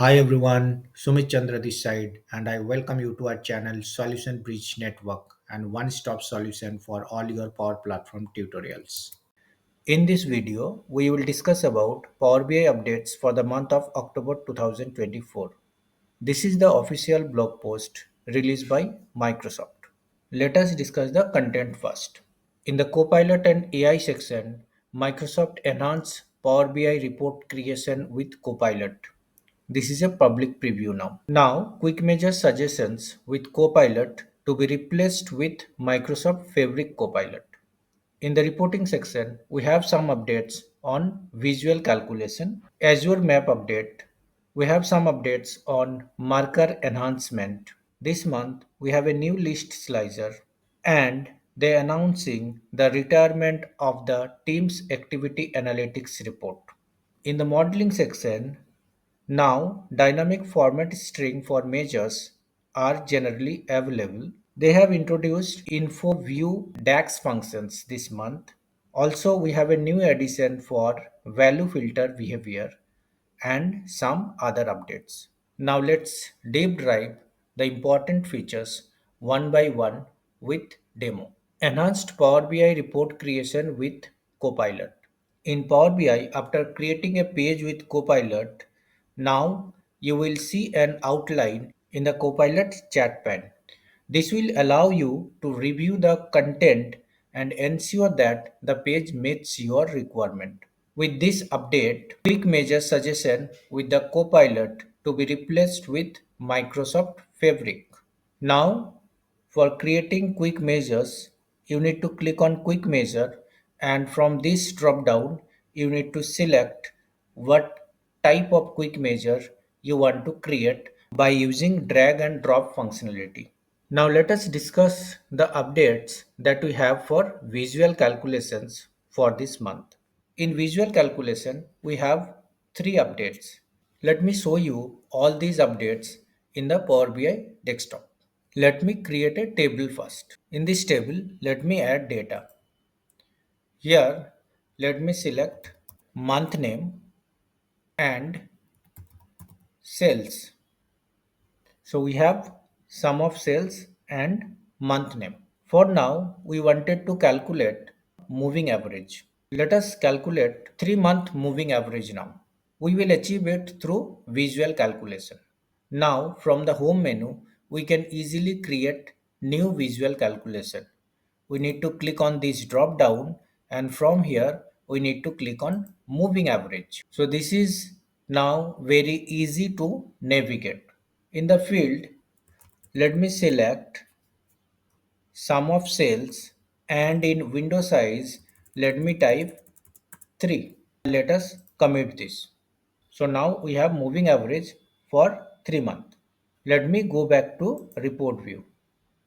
Hi everyone, Sumit Chandra this side, and I welcome you to our channel Solution Bridge Network and one-stop solution for all your Power Platform tutorials. In this video, we will discuss about Power BI updates for the month of October 2024. This is the official blog post released by Microsoft. Let us discuss the content first. In the Copilot and AI section, Microsoft enhanced Power BI report creation with Copilot. This is a public preview now. Now, quick measure suggestions with Copilot to be replaced with Microsoft Fabric Copilot. In the reporting section, we have some updates on visual calculation, Azure Map update. We have some updates on marker enhancement. This month, we have a new list slicer and they announcing the retirement of the team's activity analytics report. In the modeling section, now dynamic format string for measures are generally available. They have introduced info view DAX functions this month. Also, we have a new addition for value filter behavior and some other updates. Now let's deep dive the important features one by one with demo. Enhanced Power BI report creation with Copilot. In Power BI, after creating a page with Copilot, now you will see an outline in the Copilot chat pane. This will allow you to review the content and ensure that the page meets your requirement. With this update, quick measure suggestion with the Copilot to be replaced with Microsoft Fabric. Now, for creating quick measures, you need to click on quick measure, and from this drop down, you need to select what type of quick measure you want to create by using drag and drop functionality. Now let us discuss the updates that we have for visual calculations for this month. In visual calculation, we have three updates. Let me show you all these updates in the Power BI desktop. Let me create a table first. In this table, let me add data. Here, let me select month name and sales. So we have sum of sales and month name. For now, we wanted to calculate moving average. Let us calculate 3-month moving average now. We will achieve it through visual calculation. Now, from the home menu, we can easily create new visual calculation. We need to click on this drop down, and from here we need to click on moving average. So this is now very easy to navigate. In the field, let me select sum of sales, and in window size let me type 3. Let us commit this. So now we have moving average for 3 months. Let me go back to report view.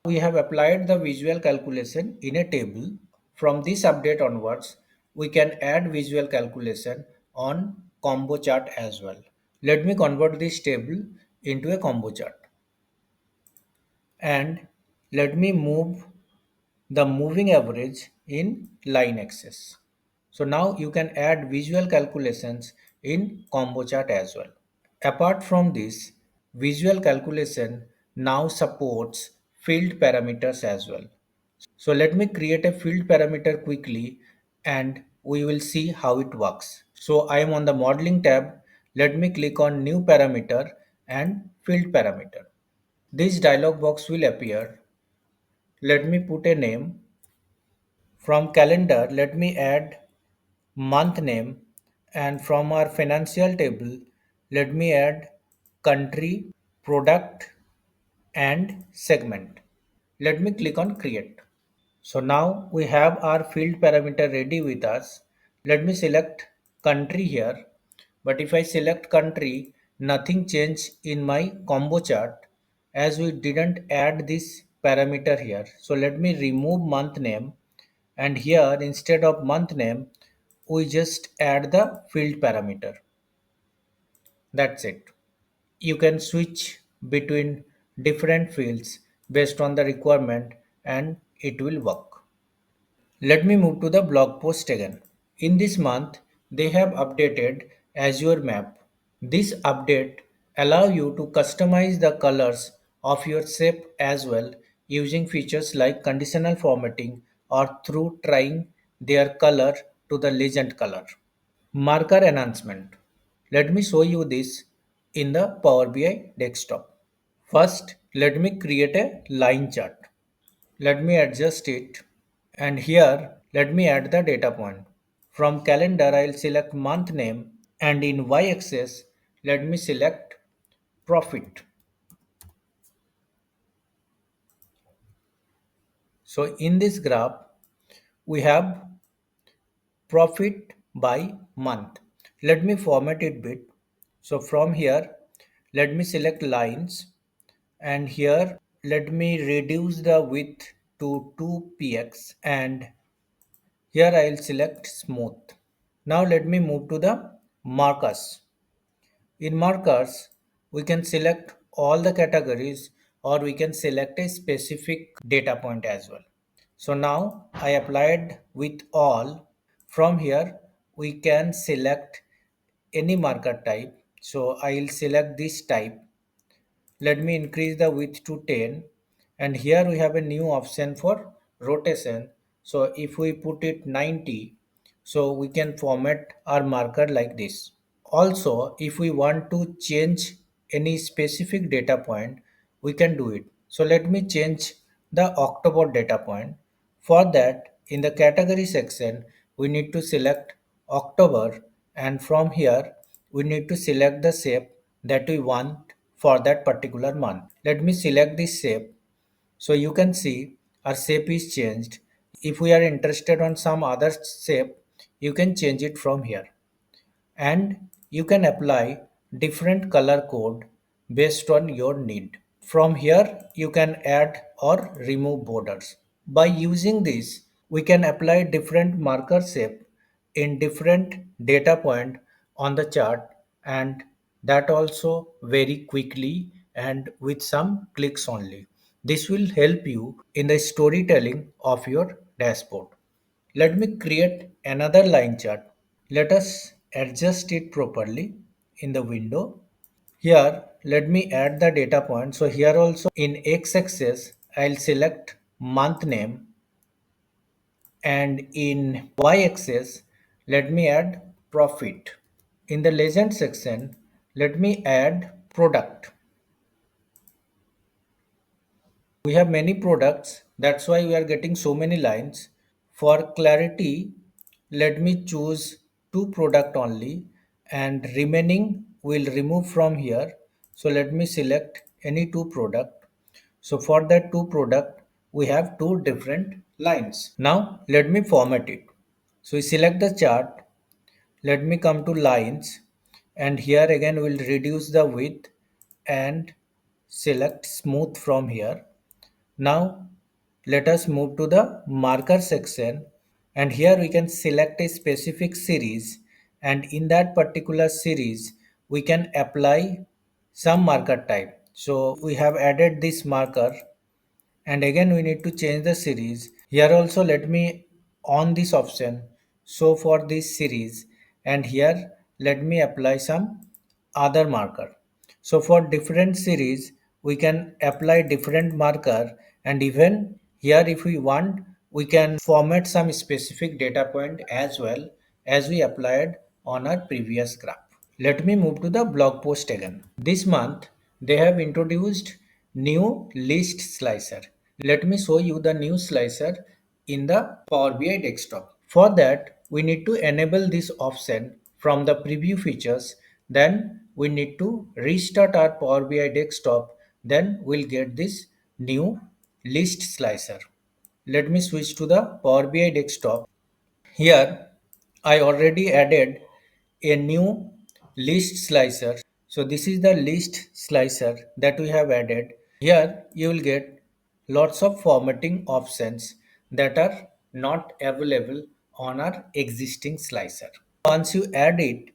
We have applied the visual calculation in a table. From this update onwards, we can add visual calculation on combo chart as well. Let me convert this table into a combo chart. And let me move the moving average in line axis. So now you can add visual calculations in combo chart as well. Apart from this, visual calculation now supports field parameters as well. So let me create a field parameter quickly and we will see how it works. So I am on the modeling tab. Let me click on new parameter and field parameter. This dialog box will appear. Let me put a name. From calendar, let me add month name, and from our financial table, let me add country, product and segment. Let me click on create. So now we have our field parameter ready with us. Let me select country here. But if I select country, nothing changed in my combo chart as we didn't add this parameter here. So let me remove month name, and here instead of month name, we just add the field parameter. That's it. You can switch between different fields based on the requirement and it will work. Let me move to the blog post again. In this month, they have updated Azure Map. This update allow you to customize the colors of your shape as well using features like conditional formatting or through trying their color to the legend color. Marker enhancement. Let me show you this in the Power BI desktop. First, let me create a line chart. Let me adjust it, and here let me add the data point. From calendar, I'll select month name, and in y axis let me select profit. So in this graph we have profit by month. Let me format it bit. So from here let me select lines, and here let me reduce the width to 2 px, and here I'll select smooth. Now let me move to the markers. In markers, we can select all the categories, or we can select a specific data point as well. So now I applied with all. From here, we can select any marker type. So I'll select this type. Let me increase the width to 10, and here we have a new option for rotation. So if we put it 90, so we can format our marker like this. Also, if we want to change any specific data point, we can do it. So let me change the October data point. For that, in the category section, we need to select October, and from here we need to select the shape that we want for that particular month. Let me select this shape. So you can see our shape is changed. If we are interested on some other shape, you can change it from here, and you can apply different color code based on your need. From here, you can add or remove borders. By using this, we can apply different marker shape in different data point on the chart, and that also very quickly and with some clicks only. This will help you in the storytelling of your dashboard. Let me create another line chart. Let us adjust it properly in the window. Here, let me add the data point. So here also in x-axis, I'll select month name, and in y-axis, let me add profit. In the legend section, let me add product. We have many products, that's why we are getting so many lines. For clarity, let me choose two product only, and remaining will remove from here. So let me select any two product. So for that two product, we have two different lines. Now let me format it. So we select the chart. Let me come to lines, and here again we'll reduce the width and select smooth from here. Now let us move to the marker section, and here we can select a specific series, and in that particular series we can apply some marker type. So we have added this marker, and again we need to change the series. Here also let me on this option, so for this series, and here let me apply some other marker. So for different series we can apply different marker, and even here if we want we can format some specific data point as well as we applied on our previous graph. Let me move to the blog post again. This month they have introduced new list slicer. Let me show you the new slicer in the Power BI desktop. For that, we need to enable this option from the preview features. Then we need to restart our Power BI desktop. Then we'll get this new list slicer. Let me switch to the Power BI desktop. Here, I already added a new list slicer. So this is the list slicer that we have added. Here you will get lots of formatting options that are not available on our existing slicer. Once you add it,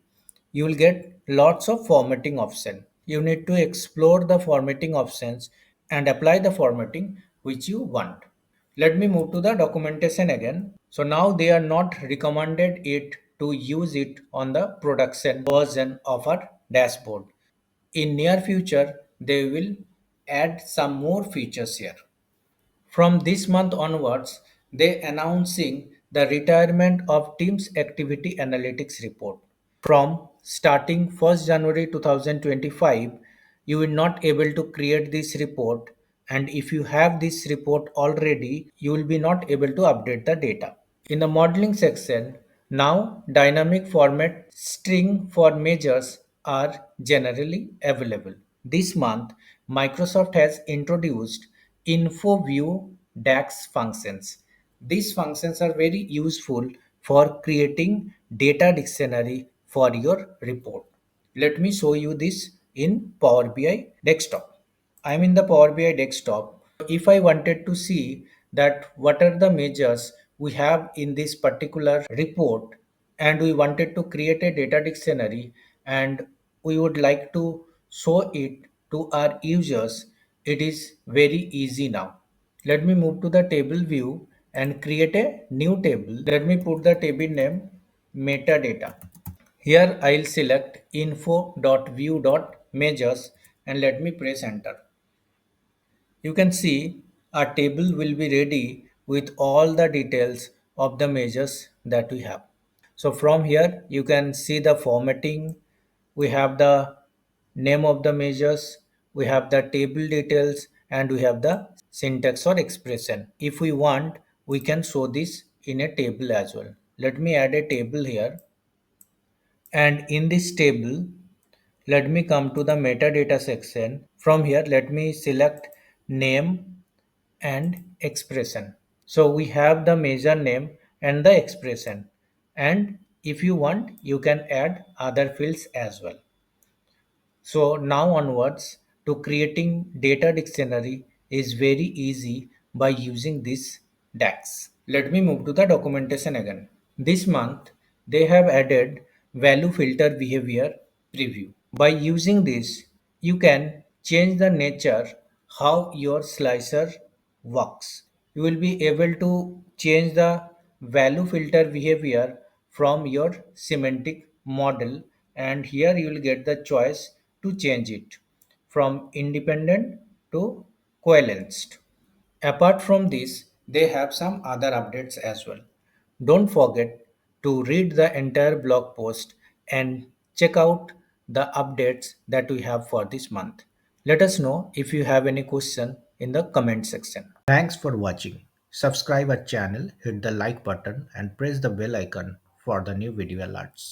you will get lots of formatting options. You need to explore the formatting options and apply the formatting which you want. Let me move to the documentation again. So now they are not recommended it to use it on the production version of our dashboard. In near future, they will add some more features here. From this month onwards, they announcing the retirement of Teams Activity Analytics report. From starting 1st January 2025, you will not able to create this report, and if you have this report already, you will be not able to update the data. In the modeling section, now dynamic format string for measures are generally available. This month, Microsoft has introduced InfoView DAX functions. These functions are very useful for creating data dictionary for your report. Let me show you this in Power BI desktop. I'm in the Power BI desktop. If I wanted to see that what are the measures we have in this particular report, and we wanted to create a data dictionary, and we would like to show it to our users, it is very easy now. Let me move to the table view and create a new table. Let me put the table name metadata. Here I'll select info.view.measures and let me press enter. You can see our table will be ready with all the details of the measures that we have. So from here you can see the formatting, we have the name of the measures, we have the table details, and we have the syntax or expression. If we want, we can show this in a table as well. Let me add a table here, and in this table let me come to the metadata section. From here let me select name and expression. So we have the measure name and the expression, and if you want you can add other fields as well. So now onwards, to creating data dictionary is very easy by using this DAX. Let me move to the documentation again. This month they have added value filter behavior preview. By using this, you can change the nature how your slicer works. You will be able to change the value filter behavior from your semantic model, and here you will get the choice to change it from independent to coalesced. Apart from this, they have some other updates as well. Don't forget to read the entire blog post and check out the updates that we have for this month. Let us know if you have any question in the comment section. Thanks for watching. Subscribe our channel, hit the like button and press the bell icon for the new video alerts.